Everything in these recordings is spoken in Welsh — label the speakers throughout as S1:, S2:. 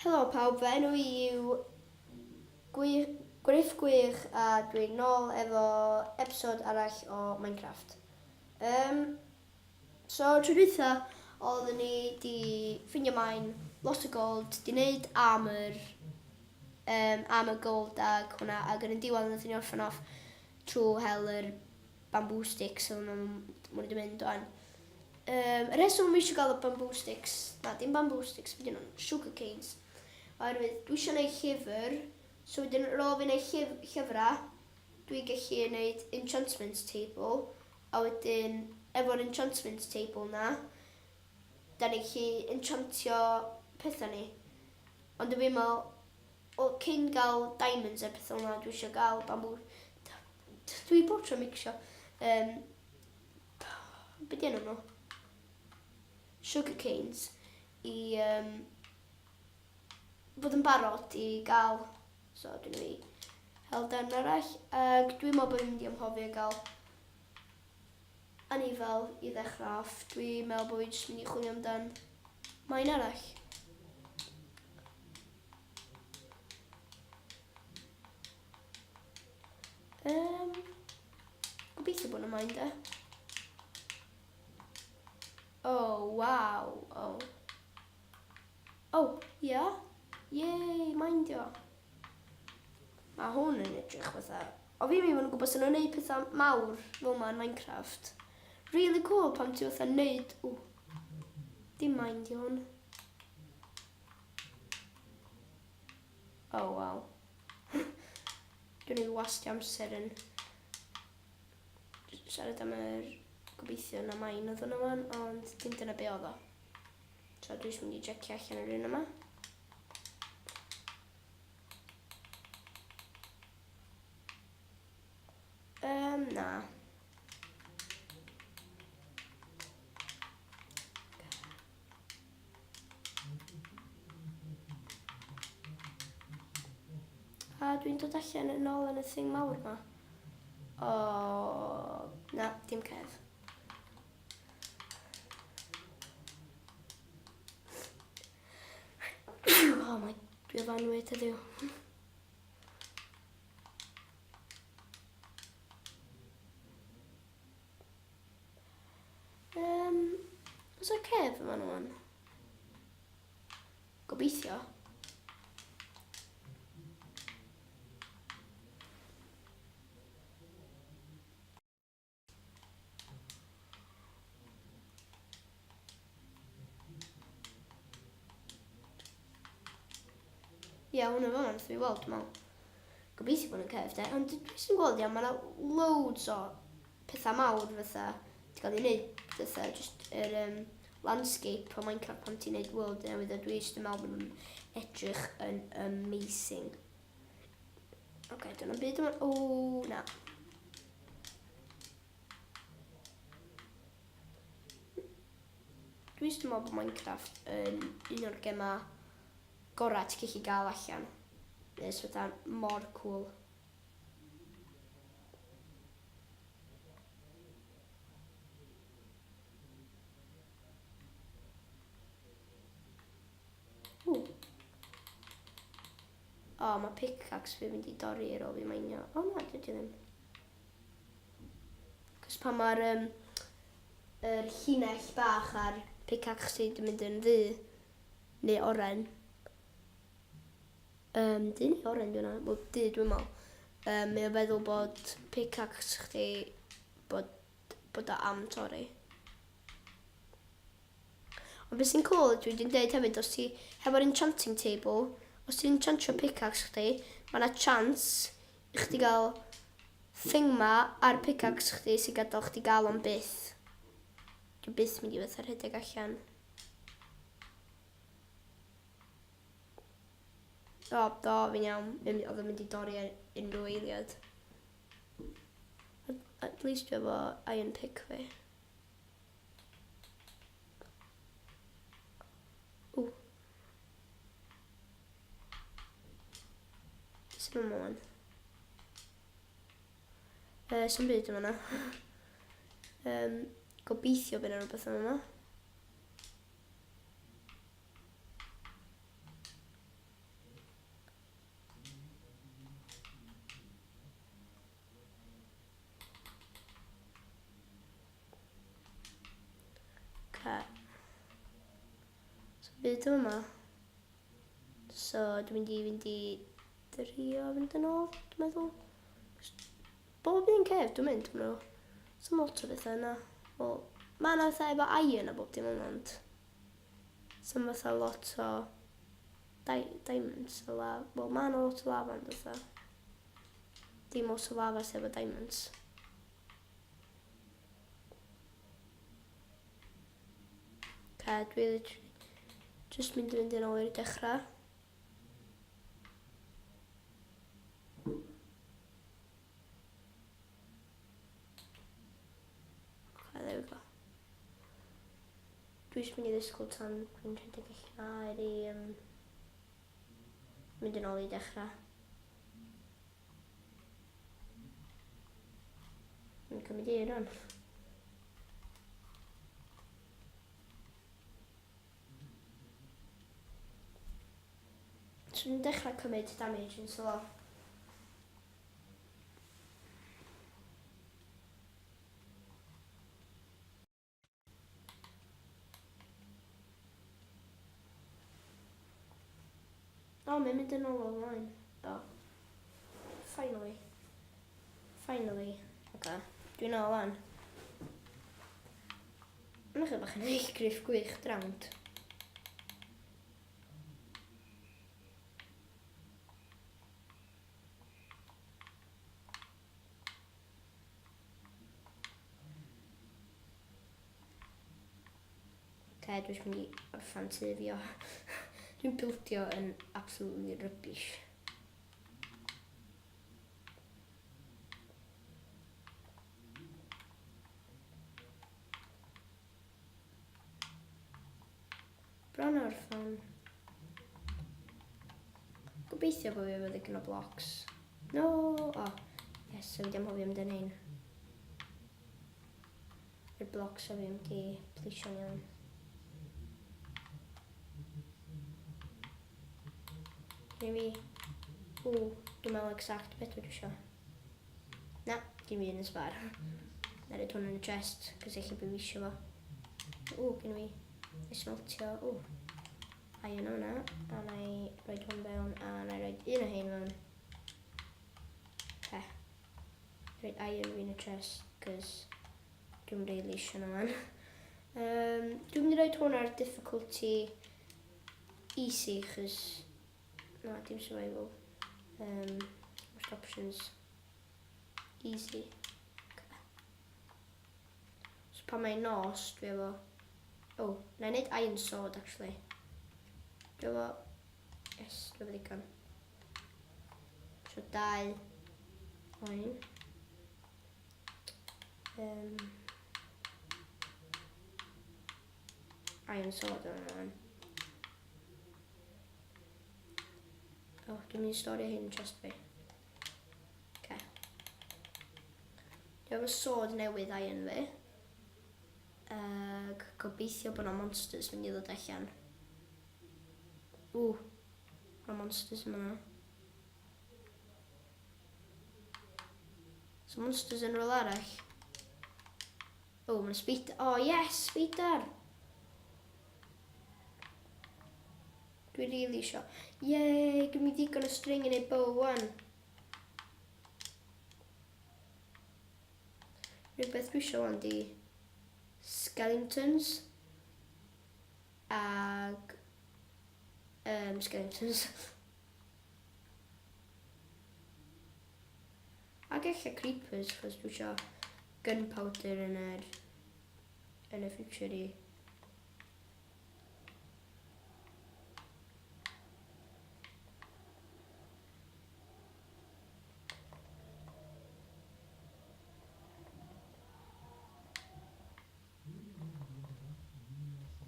S1: Helo pawb, fy enw i yw Gwyff Gwych a dwi'n nôl efo episod arall o Minecraft. So tro dwytha oeddwn ni di ffindio main lot o gold, di wneud armor gold ag hwnna, ag yn y diwedd nath ni orffen off trwy hel yr bamboo sticks o'n nhw'n wedi mynd o'n. Y reswm mi eisiau gael y bamboo sticks, dim bamboo sticks, fydyn nhw'n sugar canes. Oherwydd dwi eisiau gwneud llyfr, so wedyn ar ôl fi wneud llyfrau, dwi'n gallu gwneud enchantment table, a wedyn efo'r enchantment table na, da ni'n gallu enchantio pethau ni. Ond dwi'n meddwl, cyn gael diamonds a pethau hwnna, dwi eisiau gael bamboo. Dwi bob tro mixio. Be di enw nhw? Sugar canes i bod yn barod i gael. So dwi'n mynd i hel dan arall. Ag dwi'n meddwl bod fi'n mynd i ymhofio gael anifel i ddechrau off. Dwi'n meddwl bod fi'n jyst mynd i chwilio amdan main arall. Gobeithio bod yna main de. Oh, waw. Ia. Yey, maindio. Mae hwn yn edrych fatha. O fi ddim yn gwybod sy'n nhw'n gwneud pethau mawr fel yma yn Minecraft. Really cool pan ti fatha wneud. Dim maindio hwn. Oh, waw. Dwi'n ei wasti amser yn siarad am yr gobeithio na main oedd hwnna wan, ond dim dyna be oedd o. So dwi'n just mynd i jecio allan yr un yma. Na. A dwi'n dod allan yn ôl yn y thing mawr yma. Na, dim cef. Dwi o fanwyd heddiw. Oes o cef yma nhw'n? Gobeithio. Ia, hwnna fan wrth fi weld, dwi'n meddwl. Gobeithio bod yn cef de, ond dwi sy'n gweld iawn, mae yna loads o pethau mawr fatha, ti'n cael ei wneud fatha, just yr landscape o Minecraft pan ti'n wneud world newydd, a dwi eisiau meddwl bod nhw'n edrych yn amazing. Dyna byd yma, na. Dwi eisiau meddwl bod Minecraft yn un o'r gemau gorau ti'n gallu gael allan. Nes fatha mor cool. Mae pickaxe fi mynd i dorri ar ôl fi mainio. Na, dydy ddim. Cos pan mae'r llinell bach ar pickaxe sydd yn mynd yn ddu, neu oren. Ddu neu oren dwi'n meddwl. Wel, ddu dwi'n meddwl. Mae o feddwl bod pickaxe chdi bod o am torri. Ond beth sy'n cool, dwi wedi'n dweud hefyd, os ti hefo'r enchanting table, os ti'n enchantio pickaxe chdi, mae yna chance i chdi gael thing ma ar pickaxe chdi sy'n gadael chdi gael o'n byth. Dwi'n byth mynd i fatha rhedeg allan. Fi'n iawn. Oedd yn mynd i dorri unrhyw eiliad. At least dwi efo iron pick fi. Sy'n yma wan. Sy'n byd yma na. Gobeithio bydd yna rhywbeth yma. So byd yma. So dwi'n mynd i drio fynd yn ôl, dwi'n meddwl. Bob un cef dwi'n mynd, dwi'n meddwl. So'n lot o bethau yna. Wel, mae yna fatha efo iron a bob dim yma, ond so'n fatha lot o diamonds o lava. Wel, mae yna lot o lava ond fatha. Dim lot o lava sef o diamonds. Dwi just mynd yn ôl i'r dechrau. There we go. Dwi just mynd i ddisgwyl tan dwi'n rhedeg allan i mynd yn ôl i dechrau. Dwi'n cymryd i'r rhan. So dwi'n dechrau cymryd damage yn slo. O, mae'n mynd yn ôl ymlaen. O. Finally. Okay. Dwi'n ôl lan. Mae'n eich bach yn eigrif gwych drawnt. Dwi'n mynd i orffan tu fi o. Dwi'n bildio yn absolutely rubbish. Bron orffan. Gobeithio bod fi efo ddigon o blocks. No! O, yes, so fi ddim hoffi amdano hyn. Yr blocks o fi am di pleisio'n iawn. Maybe. Dwi'n meddwl exact beth dwi isio. Na, dim un yn sbar. Na rhaid hwn yn y chest, cos eich bod fi isio fo. Gyn fi smeltio. Iron o'na. A na i roed hwn fewn, a na i roed un o hyn fewn. Roed iron fi yn y chest, cos dwi'n really isio na man. Dwi'n mynd i roed hwn ar difficulty easy, cos no, dim survival. Most options. Easy. Okay. So pan mae'n nos, dwi efo... na i wneud iron sword, actually. Dwi efo... Yes, dwi efo ddigon. So 2 oen. Iron sword yna. Dwi'n mynd i storio hyn just fi. Okay. Dwi efo sword newydd iron fi. Gobeithio bod 'na monsters mynd i ddod allan. Ma' monsters yma. So monsters yn rôl arall. Mae'n speeder. Yes, speeder! Dwi really isio. Yay, gym i ddigon o string yn ei bow wan. Rhywbeth dwi isio wan di skeletons. Ag skeletons. Ag eich creepers, chos dwi isio gunpowder yn y future i.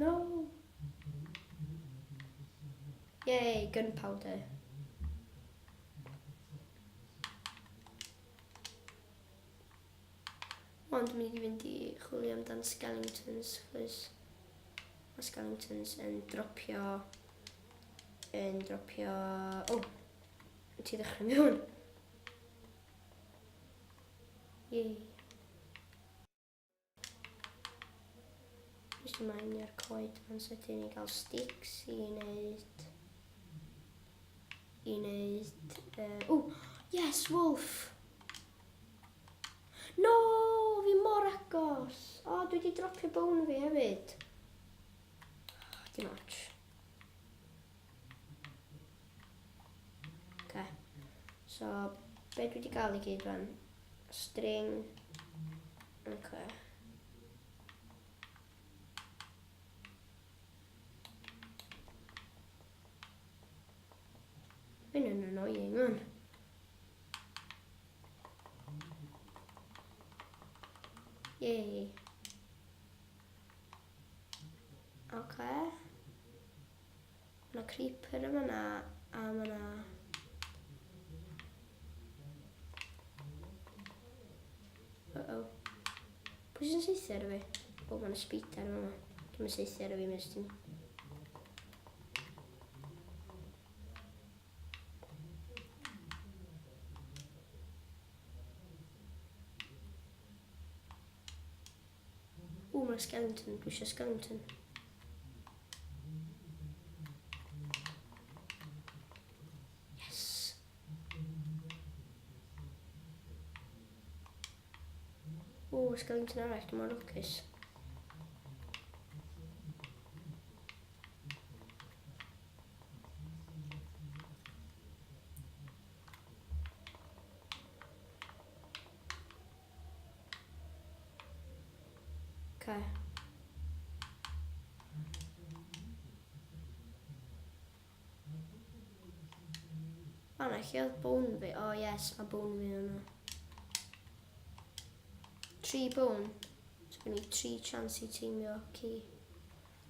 S1: No! Yay, gunpowder. Ond dwi'n mynd i chwilio amdan skeletons, chos mae skeletons yn dropio... ti ddechrau mewn. Yay. Pwys di maen i'r coed ma'n sydyn i gael sticks i wneud... yes, wolf! No, fi mor agos! O, dwi wedi dropio bone fi hefyd. Dim ots. Okay. So, be dwi wedi gael i gyd fan? String. Okay. Mae'n annoying, man. Yay. Okay. Ma'na creeper yma na, a ma'na... Uh-oh. Pwy sy'n seithio ar fi? O, ma'na spider yma. Dwi'n seithio ar fi, mes ti'n... O, ma'na skeleton. Dwi eisiau skeleton. O, skeleton arall, dwi'n mor lwcus. Okay. Fanna, lle oedd bone fi? Oh yes, mae bone fi yna. 3 bone. So gen i 3 chance i teimio key.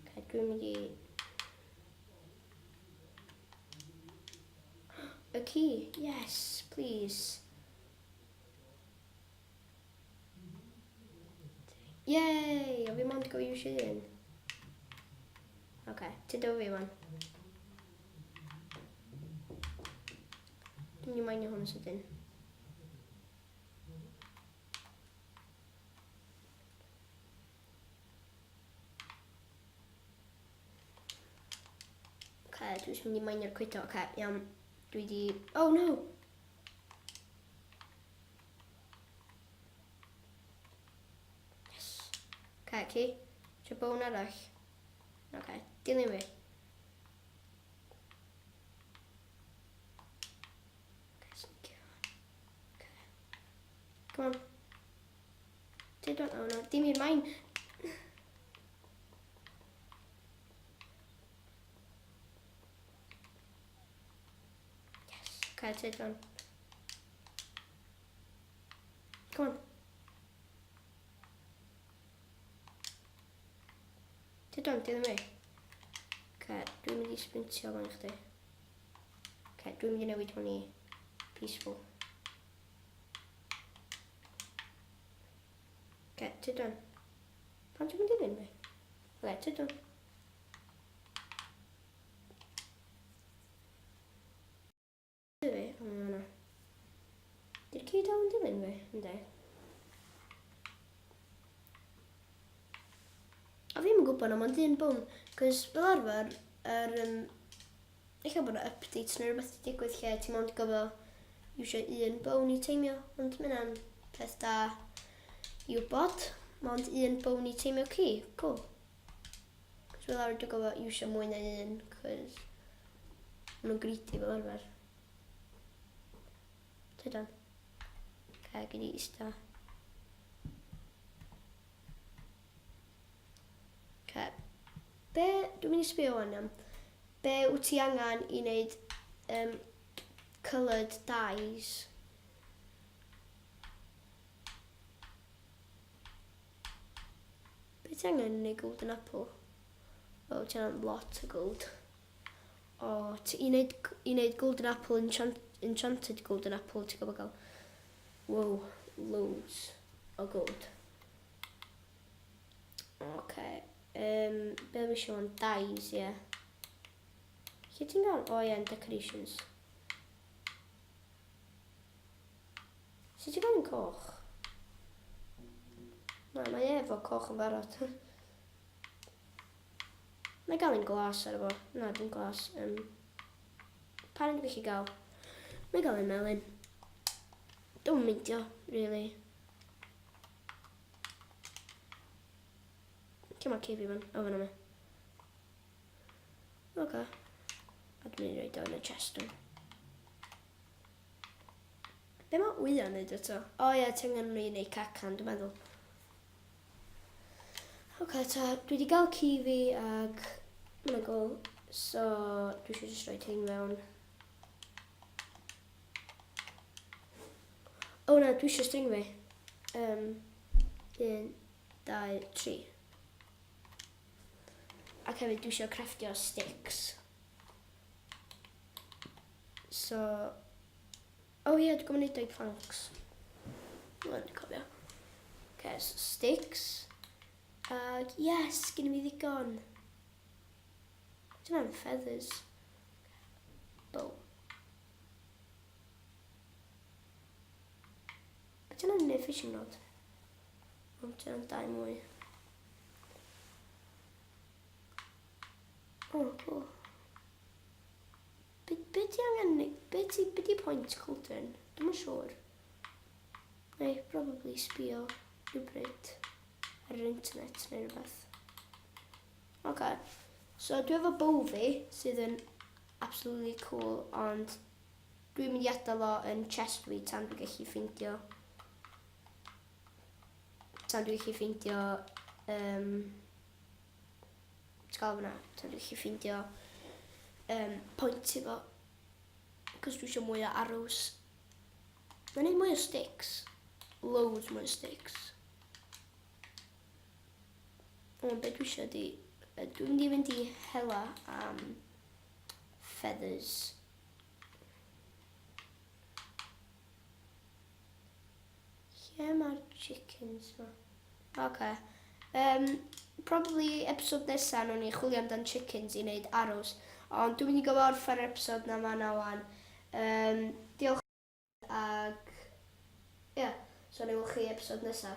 S1: Okay, dwi'n mynd i... A key, yes, please. Yay! A fi mond go iwsio un. Okay, ti'n do fi wan. Dwi'n mynd i mainio hwn sydyn. Okay, dwi'n mynd i mainio'r cwyto. Okay, iawn. Dwi di... Oh no! Okay, ci. Tio bone arall. Okay, dilyn fi. Okay, sneaky. Okay. Come on. Did not... Oh no, dim i'r main. Yes. Okay, take on. Come on. Dydw, dilyn fi. Okay, dwi'n mynd i sprintio fan chdi. Okay, dwi'n mynd i newid hwn i peaceful. Okay, dydw. Pan dwi'n mynd i dilyn fi? Okay, dydw. Dilyn fi? O, no. Di'r ci dal yn dilyn fi? Ynddi. A fi'n gwybod am ond un bone, cos fel arfer, eich bod yna updates neu rhywbeth i digwydd lle ti'n mond gofio iwsio un bone i teimio, ond mae'n peth da i wybod, mond un bone i teimio ci, cool. Cos fel arfer dwi'n gofio iwsio mwy na un, cos maen nhw'n greedy fel arfer. Tydan. Okay, gyd i ista. Okay. Be, dwi'n mynd i sbio wan am, be wyt ti angen i wneud coloured dyes? Be ti angen i wneud golden apple? O, ti angen lot o gold. O, i wneud golden apple, enchanted golden apple, ti'n gwybod gael? Wow, loads o gold. Okay. Be fi eisiau o'n dyes, ie. Lle ti'n gael? O ie, decorations. Sut ti'n gael yn coch? Na, mae efo coch yn barod. Na i gael un glas ar efo. Na, dim glas. Pa un dwi'n gallu gael? Na i gael un melyn. Dwi'n meindio, really. Lle mae cifi fan? O, fan yma. Oce. A dwi'n mynd i roed o yn y chest rwan. Be mae wya wneud eto? O ie, ti angen ni wneud cacan, dwi'n meddwl. Oce, ta, dwi wedi gael cifi ag mae'n go. So, dwi eisiau just roed hyn mewn. O na, dwi eisiau string fi. 1, 2, 3. Ac hefyd dwi eisiau crafftio sticks. So... O ie, dwi'n gwybod wneud planks. Dwi'n cofio. Okay, so sticks. Ag yes, gen I fi ddigon. Dyna'n feathers. Bow. Dyna'n neud fishing rod. Ond dyna'n 2 mwy. Oh, cool. Be ti angen, be di pwynt cauldron? Dwi'n yn siŵr. Neu, probably sbio rhywbryd ar yr internet neu rhywbeth. Okay. So, dwi efo bow fi, sydd yn absolutely cool, ond dwi'n mynd i adael o yn chest fi tan dwi'n gallu ffeindio. Tan dwi'n gallu ffeindio... Ti'n gael fyna? Tan dwi'n gallu ffeindio point i fo. Cos dwi eisiau mwy o arrows. Mae'n neud mwy o sticks. Loads mwy o sticks. Ond be dwi eisiau di... Dwi'n mynd i fynd i hela am feathers. Lle mae'r chickens ma? Oce. Probably episode nesa nhw'n i chwilio amdan chickens i wneud arrows. Ond dwi'n mynd i gofio orffen yr episode na ma na wan. Diolch ag... Ie, so newch chi episode nesa.